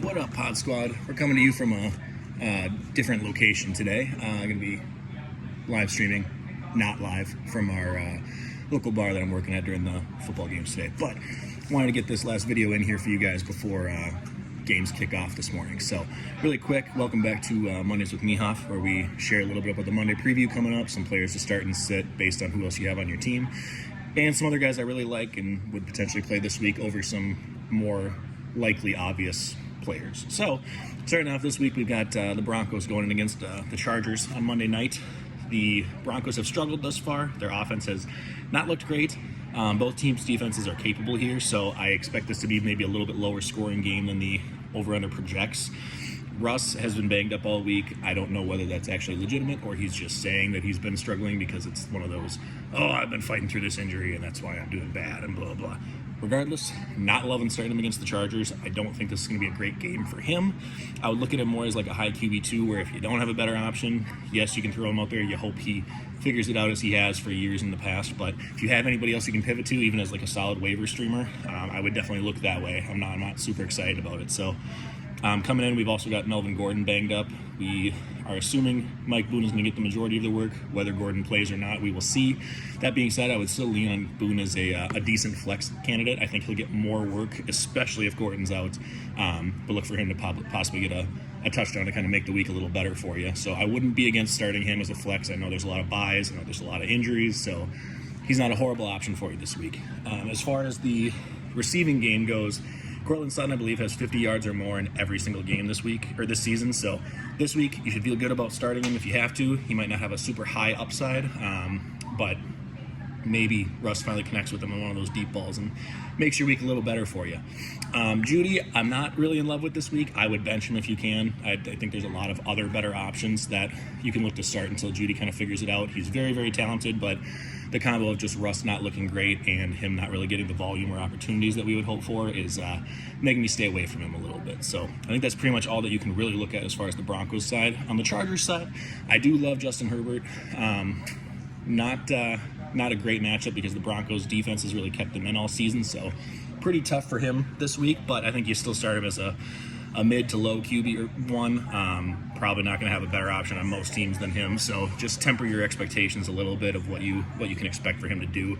What up, Pod Squad? We're coming to you from a different location today. Going to be live streaming, not live, from our local bar that I'm working at during the football games today. But wanted to get this last video in here for you guys before games kick off this morning. So really quick, welcome back to Mondays with Mehoff, where we share a little bit about the Monday preview coming up, some players to start and sit based on who else you have on your team, and some other guys I really like and would potentially play this week over some more likely obvious players. So starting off this week, we've got the Broncos going in against the Chargers on Monday night. The Broncos have struggled thus far. Their offense has not looked great. Both teams' defenses are capable here, so I expect this to be maybe a little bit lower scoring game than the over-under projects. Russ has been banged up all week. I don't know whether that's actually legitimate or he's just saying that he's been struggling because it's one of those, oh, I've been fighting through this injury and that's why I'm doing bad and blah, blah. Regardless, not loving starting him against the Chargers. I don't think this is going to be a great game for him. I would look at him more as like a high QB2, where if you don't have a better option, yes, you can throw him out there. You hope he figures it out as he has for years in the past. But if you have anybody else you can pivot to, even as like a solid waiver streamer, I would definitely look that way. I'm not super excited about it. So coming in, we've also got Melvin Gordon banged up. We are assuming Mike Boone is going to get the majority of the work. Whether Gordon plays or not, we will see. That being said, I would still lean on Boone as a decent flex candidate. I think he'll get more work, especially if Gordon's out. But look for him to possibly get a touchdown to kind of make the week a little better for you. So I wouldn't be against starting him as a flex. I know there's a lot of buys. I know there's a lot of injuries. So he's not a horrible option for you this week. As far as the receiving game goes, Cortland Sutton, I believe, has 50 yards or more in every single game this week, or this season. So this week, you should feel good about starting him if you have to. He might not have a super high upside, but maybe Russ finally connects with him on one of those deep balls and makes your week a little better for you. Judy, I'm not really in love with this week. I would bench him if you can. I think there's a lot of other better options that you can look to start until Judy kind of figures it out. He's very, very talented, but the combo of just Russ not looking great and him not really getting the volume or opportunities that we would hope for is making me stay away from him a little bit. So I think that's pretty much all that you can really look at as far as the Broncos side. On the Chargers side, I do love Justin Herbert. Not a great matchup because the Broncos defense has really kept them in all season, so pretty tough for him this week, but I think you still start him as a mid to low QB1. Probably not going to have a better option on most teams than him, so just temper your expectations a little bit of what you can expect for him to do.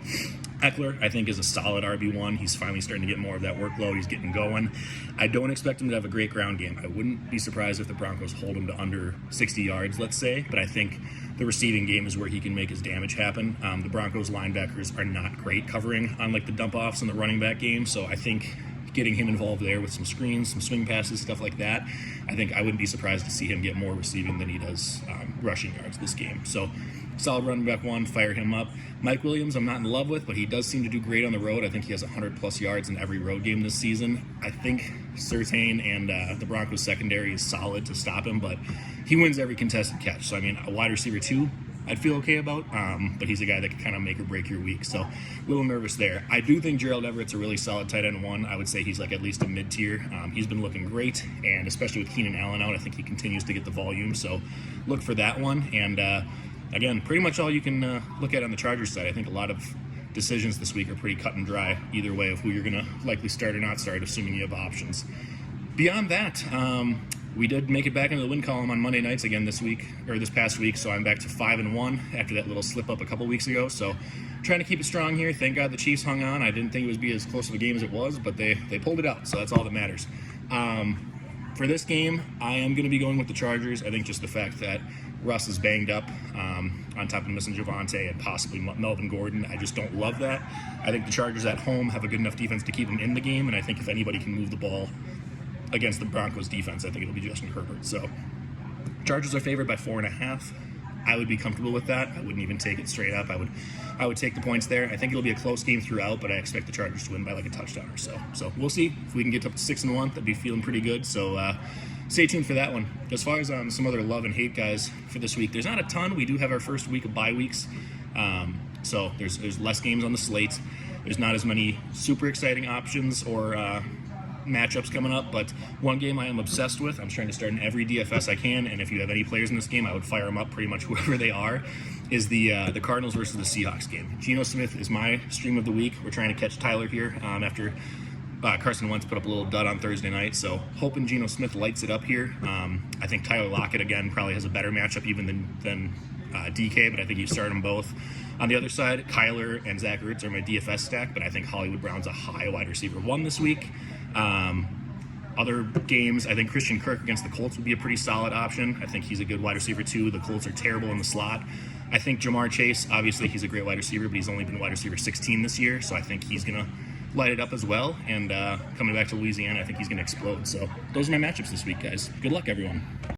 Eckler, I think, is a solid RB1. He's finally starting to get more of that workload. He's getting going. I don't expect him to have a great ground game. I wouldn't be surprised if the Broncos hold him to under 60 yards, let's say, but I think the receiving game is where he can make his damage happen. The Broncos linebackers are not great covering on like the dump-offs in the running back game, so I think getting him involved there with some screens, some swing passes, stuff like that, I think I wouldn't be surprised to see him get more receiving than he does rushing yards this game. So solid running back one, fire him up. Mike Williams, I'm not in love with, but he does seem to do great on the road. I think he has 100-plus yards in every road game this season. I think Surtain and the Broncos secondary is solid to stop him, but he wins every contested catch. So, I mean, a wide receiver two, I'd feel okay about, but he's a guy that can kind of make or break your week. So a little nervous there. I do think Gerald Everett's a really solid tight end one. I would say he's like at least a mid-tier. He's been looking great, and especially with Keenan Allen out, I think he continues to get the volume. So look for that one. And again, pretty much all you can look at on the Chargers side. I think a lot of decisions this week are pretty cut and dry either way of who you're going to likely start or not start, assuming you have options. Beyond that, we did make it back into the win column on Monday nights again this past week, so I'm back to 5-1 after that little slip up a couple weeks ago. So trying to keep it strong here. Thank God the Chiefs hung on. I didn't think it would be as close of a game as it was, but they pulled it out, so that's all that matters. For this game, I am going to be going with the Chargers. I think just the fact that Russ is banged up on top of missing Javonte and possibly Melvin Gordon, I just don't love that. I think the Chargers at home have a good enough defense to keep them in the game, and I think if anybody can move the ball against the Broncos defense, I think it'll be Justin Herbert. So Chargers are favored by 4.5. I would be comfortable with that. I wouldn't even take it straight up. I would take the points there. I think it'll be a close game throughout, but I expect the Chargers to win by like a touchdown or so. So we'll see if we can get up to 6-1. That'd be feeling pretty good. So stay tuned for that one. As far as some other love and hate guys for this week, there's not a ton. We do have our first week of bye weeks, so there's less games on the slate. There's not as many super exciting options or matchups coming up, but one game I am obsessed with, I'm trying to start in every DFS I can, and if you have any players in this game, I would fire them up pretty much whoever they are, is the Cardinals versus the Seahawks game. Geno Smith is my stream of the week. We're trying to catch Tyler here after Carson Wentz put up a little dud on Thursday night, so hoping Geno Smith lights it up here. I think Tyler Lockett, again, probably has a better matchup even than DK, but I think you start them both. On the other side, Kyler and Zach Ertz are my DFS stack, but I think Hollywood Brown's a high wide receiver 1 this week. Other games, I think Christian Kirk against the Colts would be a pretty solid option. I think he's a good wide receiver 2. The Colts are terrible in the slot. I think Jamar Chase, obviously he's a great wide receiver, but he's only been wide receiver 16 this year, so I think he's going to light it up as well. And coming back to Louisiana, I think he's going to explode. So those are my matchups this week, guys. Good luck, everyone.